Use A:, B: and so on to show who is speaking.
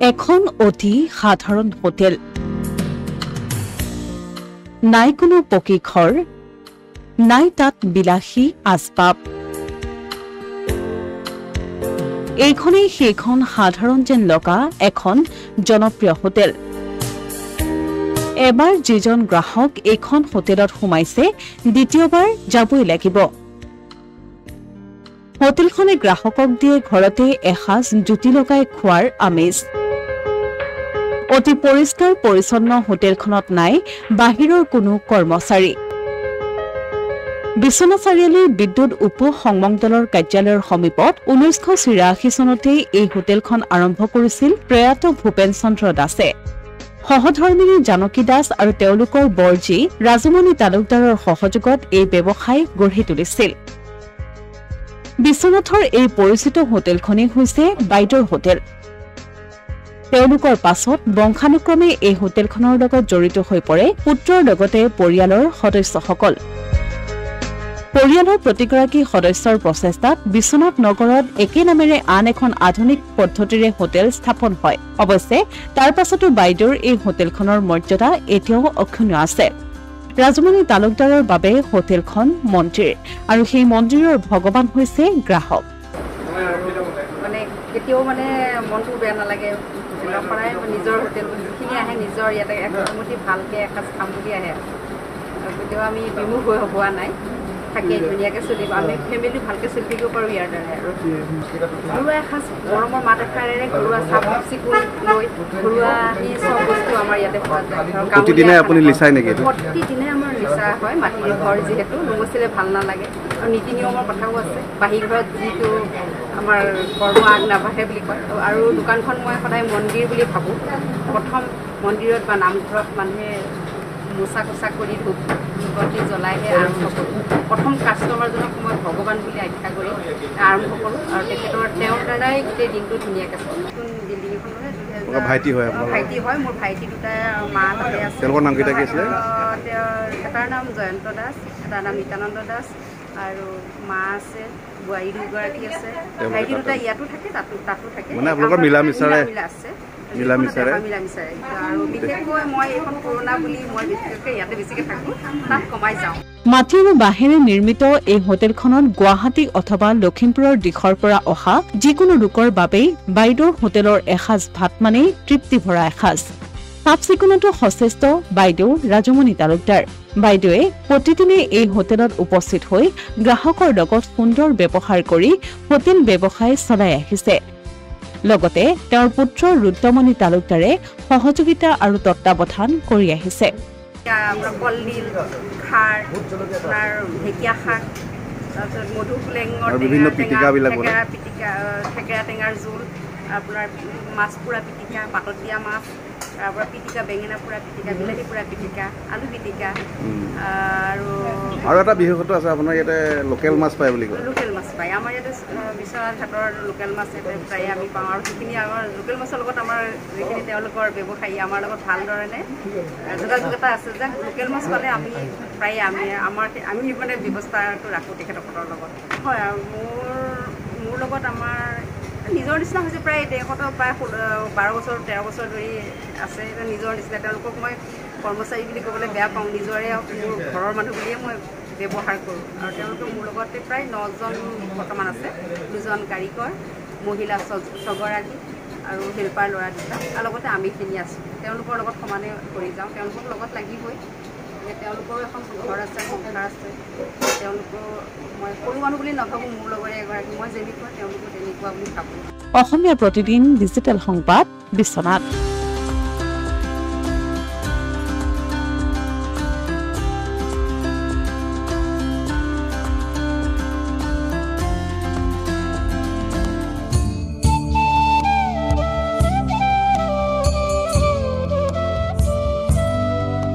A: এখন অতি সাধাৰণ হোটেল নাই কোনো পকী ঘৰ নাই তাত বিলাসী আচবাব এইখনেই সেইখন সাধাৰণ যেন লগা এখন জনপ্ৰিয় হোটেল এবাৰ যিজন গ্ৰাহক এইখন হোটেলত সোমাইছে দ্বিতীয়বাৰ যাবই লাগিব হোটেলখনে গ্ৰাহকক দিয়ে ঘৰতে এসাঁজ জুতি লগাই খোৱাৰ আমেজ অতি পৰিষ্কাৰ পৰিচ্ছন্ন হোটেলখনত নাই বাহিৰৰ কোনো কৰ্মচাৰী বিশ্বনাথ চাৰিআলিৰ বিদ্যুৎ উপ সংমণ্ডলৰ কাৰ্যালয়ৰ সমীপত 1984 চনতে এই হোটেলখন আৰম্ভ কৰিছিল প্ৰয়াত ভূপেন চন্দ্ৰ দাসে সহধৰ্মিনী জানকী দাস আৰু তেওঁলোকৰ বৰজী ৰাজমণি তালুকদাৰৰ সহযোগত এই ব্যৱসায় গঢ়ি তুলিছিল বিশ্বনাথৰ এই পৰিচিত হোটেলখনেই হৈছে বাইদেউৰ হোটেল তেওঁলোকৰ পাছত বংশানুক্ৰমে এই হোটেলখনৰ লগত জড়িত হৈ পৰে পুত্ৰৰ লগতে পৰিয়ালৰ সদস্যসকল পৰিয়ালৰ প্ৰতিগৰাকী সদস্যৰ প্ৰচেষ্টাত বিশ্বনাথ নগৰত একে নামেৰে আন এখন আধুনিক পদ্ধতিৰে হোটেল স্থাপন হয় অৱশ্যে তাৰ পাছতো বাইদেউৰ এই হোটেলখনৰ মৰ্যাদা এতিয়াও অক্ষুণ্ণ আছে ৰাজমণি তালুকদাৰৰ বাবে হোটেলখন মন্দিৰ আৰু সেই মন্দিৰৰ ভগৱান হৈছে গ্ৰাহক
B: মানে কেতিয়াও মানে মনটো বেয়া নালাগে পৰাই নিজৰ হোটেল যিখিনি আহে নিজৰ ইয়াতে একমুঠি ভালকৈ এসাঁজ খাম বুলি আহে কেতিয়াও আমি বিমুখ হৈ হোৱা নাই থাকি ধুনীয়াকৈ চলিব আমি ফেমিলি ভালকৈ চলি থাকিব পাৰোঁ ইয়াৰ দ্বাৰাই আৰু ঘৰুৱা এসাঁজ গৰমৰ মাত এষাৰেৰে ঘৰুৱা চাফ চিকুণ লৈ ঘৰুৱা সেই চব বস্তু আমাৰ ইয়াতে পোৱা যায়
C: প্ৰতিদিনে আপুনি লিচাই নেকি
B: প্ৰতিদিনে আমাৰ লিচা হয় মাটিৰ ঘৰ যিহেতু নমচিলে ভাল নালাগে আৰু নীতি নিয়মৰ কথাও আছে বাহিৰ ঘৰত যিটো আমাৰ কৰ্ম আগ নাবাঢ়ে বুলি কয় আৰু দোকানখন মই সদায় মন্দিৰ বুলি ভাবোঁ প্ৰথম মন্দিৰত বা নামঘৰত মানুহে মোচা কোচা কৰি ধূপ বন্তি জ্বলাইহে আৰম্ভ কৰোঁ প্ৰথম কাষ্টমাৰজনক মই ভগৱান বুলি আখ্যা কৰি আৰম্ভ কৰোঁ আৰু তেওঁৰ দ্বাৰাই গোটেই দিনটো ধুনীয়াকৈ চলে নতুন বিল্ডিং এখন
C: ভাইটি হয়
B: মোৰ ভাইটি দুটাই মা তাতে আছে
C: তেওঁলোকৰ নাম কেইটা কি আছিলে
B: এটাৰ নাম জয়ন্ত দাস এটাৰ নাম নিত্যানন্দ দাস আৰু মা আছে বোৱাৰী দুগৰাকী আছে ভাইটি দুটা ইয়াতো থাকে তাতো থাকে
C: মানে আপোনালোকৰ মিলা মিছাৰে
B: আছে
C: মিলামিছাৰে
B: আৰু বিশেষকৈ মই এইখন কৰোণা বুলি মই বিশেষকৈ ইয়াতে বেছিকৈ থাকোঁ তাত কমাই যাওঁ
A: মাটি আৰু বাঁহেৰে নিৰ্মিত এই হোটেলখনত গুৱাহাটী অথবা লখিমপুৰৰ দিশৰ পৰা অহা যিকোনো লোকৰ বাবেই বাইদেউৰ হোটেলৰ এসাঁজ ভাত মানেই তৃপ্তি ভৰা এসাঁজ চাফ চিকুণতো সচেষ্ট বাইদেউ ৰাজমণি তালুকদাৰ বাইদেৱে প্ৰতিদিনে এই হোটেলত উপস্থিত হৈ গ্ৰাহকৰ লগত সুন্দৰ ব্যৱহাৰ কৰি হোটেল ব্যৱসায় চলাই আহিছে লগতে তেওঁৰ পুত্ৰ ৰুদ্ৰমণি তালুকদাৰে সহযোগিতা আৰু তত্বাৱধান কৰি আহিছে
B: কলডিল খাৰ আপোনাৰ ঢেকীয়া শাক তাৰপিছত মধুসোলেঙৰ পিটিকা থেকেৰা টেঙাৰ জোল আপোনাৰ মাছ পোৰা পিটিকা পাতত দিয়া মাছ তাৰপৰা পিটিকা বেঙেনা পোৰা পিটিকা বিলাহী পোৰা পিটিকা আলু পিটিকা
C: আৰু এটা বিশেষত্ব আছে আপোনাৰ ইয়াতে লোকেল মাছ পায় বুলি কয়
B: লোকেল মাছ পায় আমাৰ ইয়াতে বিশ্বনাথ ঘাটৰ লোকেল মাছ প্ৰায় আমি পাওঁ আৰু সেইখিনি আমাৰ লোকেল মাছৰ লগত আমাৰ যিখিনি তেওঁলোকৰ ব্যৱসায়ী আমাৰ লগত ভালধৰণে যোগাযোগ এটা আছে যে লোকেল মাছ পালে আমি প্ৰায় আমি মানে ব্যৱস্থাটো ৰাখোঁ তেখেতসকলৰ লগত হয় আৰু মোৰ লগত আমাৰ নিজৰ নিচিনা হৈছে প্ৰায় তেখেতৰ প্ৰায় 12 বছৰ 13 বছৰ ধৰি আছে নিজৰ নিচিনা তেওঁলোকক মই কৰ্মচাৰী বুলি ক'বলৈ বেয়া পাওঁ নিজৰে মোৰ ঘৰৰ মানুহ বুলিয়ে মই ব্যৱহাৰ কৰোঁ আৰু তেওঁলোকে মোৰ লগতে প্ৰায় 9জন বৰ্তমান আছে 2জন কাৰিকৰ মহিলা 6গৰাকী আৰু হেল্পাৰ ল'ৰা দুটা আৰু লগতে আমিখিনি আছোঁ তেওঁলোকৰ লগত সমানে কৰি যাওঁ তেওঁলোকৰ লগত লাগিবই তেওঁলোকৰো এখন ঘৰ আছে সংসাৰ আছে তেওঁলোকৰ মই সৰু মানুহ বুলি নাভাবোঁ মোৰ লগৰে এগৰাকী মই যেনেকুৱা তেওঁলোকো তেনেকুৱা বুলি ভাবোঁ
A: অসমীয়া প্ৰতিদিন ডিজিটেল সংবাদ বিশ্বনাথ।